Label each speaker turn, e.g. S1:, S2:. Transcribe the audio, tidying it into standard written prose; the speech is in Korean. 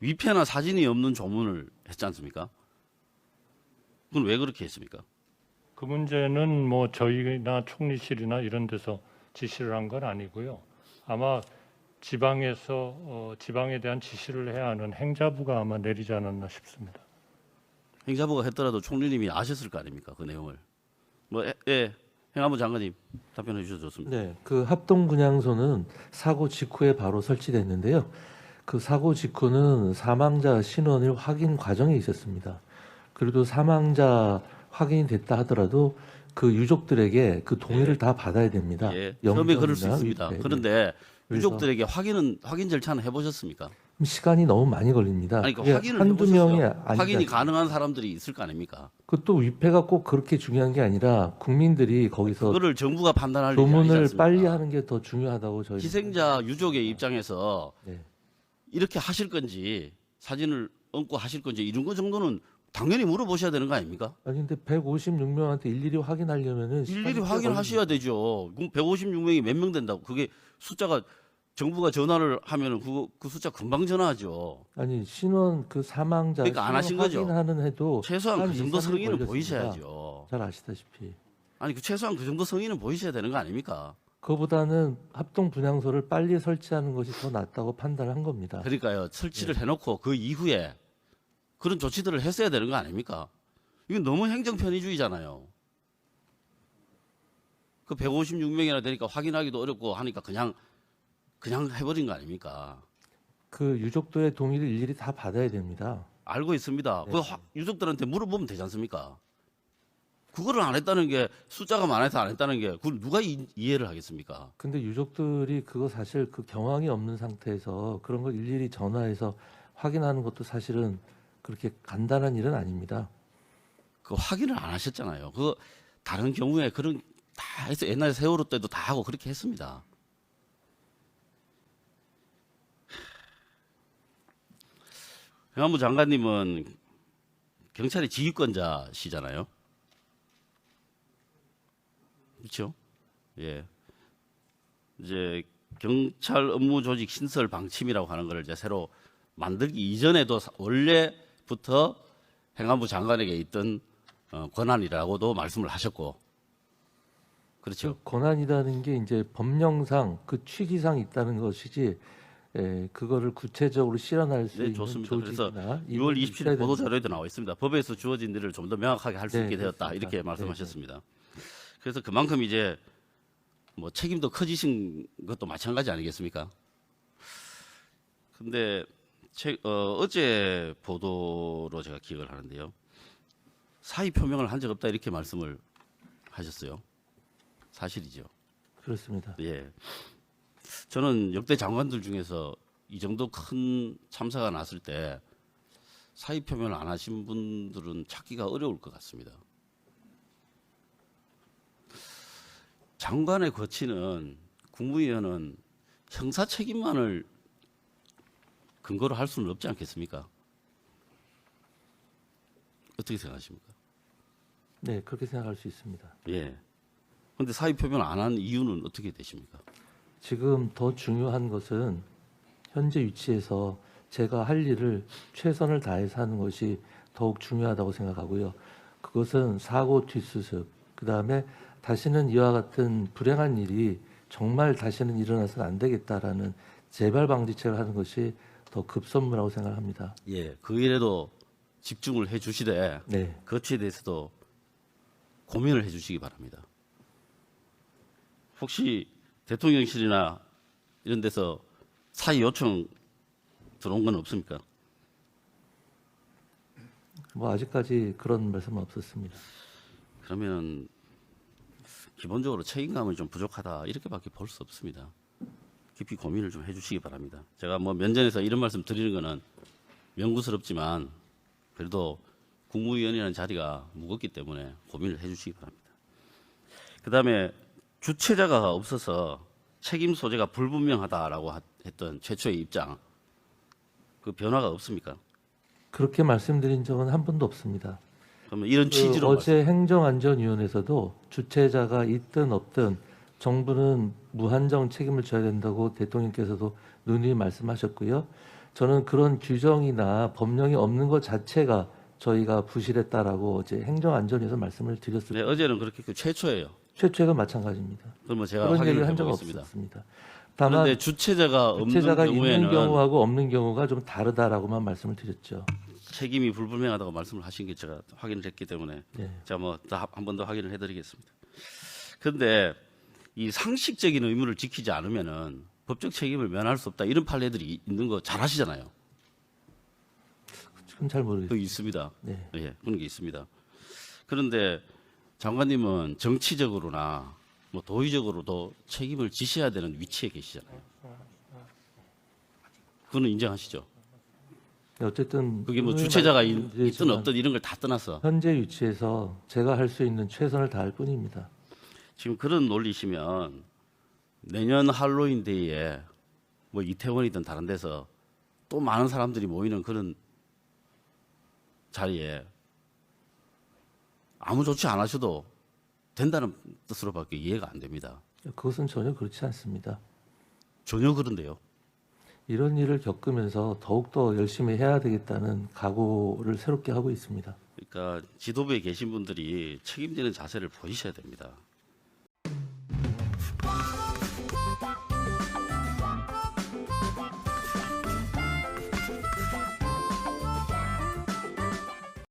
S1: 위패나 사진이 없는 조문을 했지 않습니까? 그건 왜 그렇게 했습니까?
S2: 그 문제는 뭐 저희나 총리실이나 이런 데서 지시를 한 건 아니고요. 아마 지방에서 지방에 대한 지시를 해야 하는 행자부가 아마 내리지 않았나 싶습니다.
S1: 행자부가 했더라도 총리님이 아셨을 거 아닙니까? 그 내용을. 행안부 장관님 답변해 주셔도 좋습니다.
S3: 네, 그 합동분향소는 사고 직후에 바로 설치됐는데요. 그 사고 직후는 사망자 신원을 확인 과정에 있었습니다. 그래도 사망자 확인이 됐다 하더라도 그 유족들에게 그 동의를 다 받아야 됩니다.
S1: 예, 처음에 그럴 수
S3: 영전이나
S1: 있습니다.
S3: 위패.
S1: 그런데
S3: 그래서
S1: 유족들에게 확인 절차는 해보셨습니까?
S3: 시간이 너무 많이 걸립니다.
S1: 아니,
S3: 그게
S1: 확인을
S3: 한두 명이
S1: 해보셨어요.
S3: 아니지
S1: 확인이
S3: 않습니까?
S1: 가능한 사람들이 있을 거 아닙니까?
S3: 그것도 위패가 꼭 그렇게 중요한 게 아니라 국민들이 거기서
S1: 그거를 정부가 판단할 일이 아니지
S3: 조문을
S1: 않습니까?
S3: 빨리 하는 게 더 중요하다고 저희
S1: 희생자 유족의 입장에서
S3: 네.
S1: 이렇게 하실 건지 사진을 얹고 하실 건지 이런 거 정도는 당연히 물어보셔야 되는 거 아닙니까?
S3: 아니 근데 156명한테 일일이 확인하려면은
S1: 일일이
S3: 시간이 꽤
S1: 확인하셔야 되죠. 그럼 156명이 몇 명 된다고? 그게 숫자가 정부가 전화를 하면은 그 숫자 금방 전화하죠.
S3: 아니 신원 그 사망자
S1: 그러니까 안 하신 거죠?
S3: 확인하는 해도
S1: 최소한
S3: 한
S1: 그 정도
S3: 2, 3일
S1: 성의는
S3: 걸렸습니다.
S1: 보이셔야죠.
S3: 잘 아시다시피
S1: 아니 그 최소한 그 정도 성의는 보이셔야 되는 거 아닙니까?
S3: 그거보다는 합동 분향소를 빨리 설치하는 것이 더 낫다고 판단한 겁니다.
S1: 그러니까요. 설치를 해놓고 그 이후에 그런 조치들을 했어야 되는 거 아닙니까? 이건 너무 행정 편의주의잖아요. 그 156명이나 되니까 확인하기도 어렵고 하니까 그냥 해버린 거 아닙니까?
S3: 그 유족들의 동의를 일일이 다 받아야 됩니다.
S1: 알고 있습니다. 그 유족들한테 물어보면 되지 않습니까? 그거를 안 했다는 게 숫자가 많아서 안 했다는 게 그걸 누가 이해를 하겠습니까?
S3: 근데 유족들이 그거 사실 그 경황이 없는 상태에서 그런 걸 일일이 전화해서 확인하는 것도 사실은 그렇게 간단한 일은 아닙니다.
S1: 그 확인을 안 하셨잖아요. 그 다른 경우에 그런 다 해서 옛날 세월호 때도 다 하고 그렇게 했습니다. 행안부 장관님은 경찰의 지휘권자시잖아요. 그렇죠? 예. 이제 경찰 업무 조직 신설 방침이라고 하는 것을 이제 새로 만들기 이전에도 원래부터 행안부 장관에게 있던 권한이라고도 말씀을 하셨고, 그렇죠?
S3: 그 권한이라는 게 이제 법령상 그 취지상 있다는 것이지 그거를 구체적으로 실현할 수
S1: 네,
S3: 있는
S1: 좋습니다. 그래서
S3: 조직이나
S1: 6월 27일 보도
S3: 있어야
S1: 자료에도 나와 있습니다. 법에서 주어진 일을 좀 더 명확하게 할 수
S3: 네,
S1: 있게 되었다.
S3: 그렇습니다.
S1: 이렇게 말씀하셨습니다. 그래서 그만큼 이제 뭐 책임도 커지신 것도 마찬가지 아니겠습니까? 근데 어제 보도로 제가 기억을 하는데요. 사의 표명을 한 적 없다 이렇게 말씀을 하셨어요. 사실이죠.
S3: 그렇습니다.
S1: 예. 저는 역대 장관들 중에서 이 정도 큰 참사가 났을 때 사의 표명을 안 하신 분들은 찾기가 어려울 것 같습니다. 장관의 거치는 국무위원은 형사 책임만을 근거로 할 수는 없지 않겠습니까? 어떻게 생각하십니까?
S3: 네, 그렇게 생각할 수 있습니다.
S1: 예. 그런데 사의 표명을 안 한 이유는 어떻게 되십니까?
S3: 지금 더 중요한 것은 현재 위치에서 제가 할 일을 최선을 다해서 하는 것이 더욱 중요하다고 생각하고요. 그것은 사고 뒷수습, 그다음에 다시는 이와 같은 불행한 일이 정말 다시는 일어나서는 안 되겠다라는 재발 방지책을 하는 것이 더 급선무라고 생각합니다.
S1: 예. 그 일에도 집중을 해 주시되
S3: 네,
S1: 거치에 대해서도 고민을 해 주시기 바랍니다. 혹시 대통령실이나 이런 데서 사의 요청 들어온 건 없습니까?
S3: 뭐 아직까지 그런 말씀은 없었습니다.
S1: 그러면 기본적으로 책임감이 좀 부족하다 이렇게밖에 볼 수 없습니다. 깊이 고민을 좀 해주시기 바랍니다. 제가 뭐 면전에서 이런 말씀 드리는 거는 명구스럽지만 그래도 국무위원이라는 자리가 무겁기 때문에 고민을 해주시기 바랍니다. 그 다음에 주체자가 없어서 책임 소재가 불분명하다라고 했던 최초의 입장, 그 변화가 없습니까?
S3: 그렇게 말씀드린 적은 한 번도 없습니다.
S1: 그러면 이런 취지로
S3: 어제 행정안전위원회에서도 주체자가 있든 없든 정부는 무한정 책임을 져야 된다고 대통령께서도 누누이 말씀하셨고요. 저는 그런 규정이나 법령이 없는 것 자체가 저희가 부실했다라고 어제 행정안전위에서 말씀을
S1: 네,
S3: 드렸습니다.
S1: 어제는 그렇게 최초예요.
S3: 최초가 마찬가지입니다.
S1: 그러면 제가
S3: 그런
S1: 확인을
S3: 얘기를 한 적
S1: 해보겠습니다.
S3: 없었습니다. 다만
S1: 그런데 주체자가 없는
S3: 주체자가
S1: 경우에는
S3: 있는 경우하고 없는 경우가 좀 다르다라고만 말씀을 드렸죠.
S1: 책임이 불분명하다고 말씀을 하신 게 제가 확인을 했기 때문에
S3: 네.
S1: 제가 뭐 한 번 더 확인을 해드리겠습니다. 그런데 이 상식적인 의무를 지키지 않으면은 법적 책임을 면할 수 없다 이런 판례들이 있는 거 잘 아시잖아요.
S3: 지금 잘 모르겠어요.
S1: 그 있습니다.
S3: 네.
S1: 예, 그런 게 있습니다. 그런데 장관님은 정치적으로나 뭐 도의적으로도 책임을 지셔야 되는 위치에 계시잖아요. 그거는 인정하시죠?
S3: 어쨌든
S1: 그게 뭐
S3: 오늘
S1: 주체자가
S3: 말씀드리지만
S1: 있든 없든 이런 걸 다 떠나서
S3: 현재 위치에서 제가 할 수 있는 최선을 다할 뿐입니다.
S1: 지금 그런 논리시면 내년 할로윈데이에 뭐 이태원이든 다른 데서 또 많은 사람들이 모이는 그런 자리에 아무 조치 안 하셔도 된다는 뜻으로밖에 이해가 안 됩니다.
S3: 그것은 전혀 그렇지 않습니다.
S1: 전혀 그런데요.
S3: 이런 일을 겪으면서 더욱더 열심히 해야 되겠다는 각오를 새롭게 하고 있습니다.
S1: 그러니까 지도부에 계신 분들이 책임지는 자세를 보이셔야 됩니다.